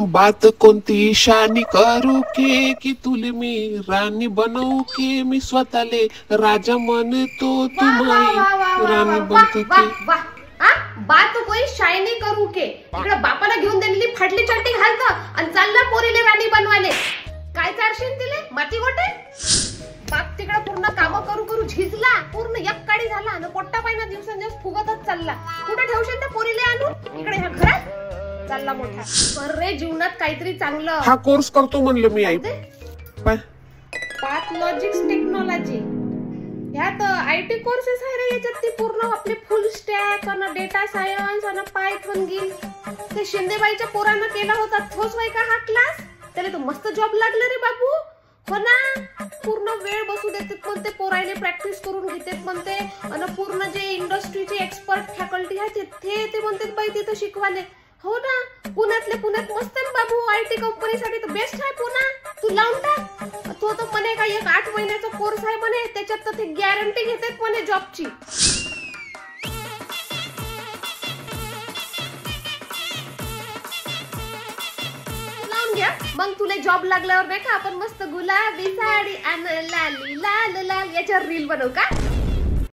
बात कोणती शानी करू की तुले मी राणी बनवू के मी स्वतःले राजा म्हणतो तुम्ही राणी बनतो की बात कोई शायनी करू के इकडे बापाला घेऊन दिलेली फाटली चट्टी घालत आणि चालला पोरीले राणी बनवायले. काय चारशील तिले माती गोटे. बाप तिकडे पूर्ण काम करू करू झिजला, पूर्ण एक काडी झाला आणि पोट्टा पायना दिवसेंदिवस फुगतच चालला. कुठे ठेवशील त्या पोरीले आणून इकडे ह्या घरात चालला मोठा. कर रे जीवनात काहीतरी चांगलं. हा कोर्स करतो म्हणलं मी आई. पाथलॉजिक्स टेक्नॉलॉजी ह्यात आयटी कोर्सेस आहे रे. याच्यात ती पूर्ण आपले फुल स्टॅक आणि डेटा सायन्स आणि पायथन गिल ते शिंदेबाईच्या पोरानं केला होता. तोच वय का हा क्लास. त्याला तो मस्त जॉब लागला रे बाबू. हो ना, पूर्ण वेळ बसू देतात म्हणते, पोरायले प्रॅक्टिस करून घेतात म्हणते आणि पूर्ण जे इंडस्ट्रीचे एक्सपर्ट फॅकल्टी आहे ते म्हणतात बाई तिथं शिकवाले. हो ना, पुण्यातले पुण्यात मस्त आहे बाबू. आयटी कंपनीसाठी तर बेस्ट आहे पुन्हा. तू लावून टाक. तो तर म्हणे का 8 महिन्याचा कोर्स आहे म्हणे, त्याच्यात तर ते गॅरंटी घेतात म्हणे जॉबची. लावून घ्या मग तुला जॉब लागल्यावर नाही का आपण मस्त गुलाबी साडी आणि लाली लाल लाल याच्यावर रील बनवू का.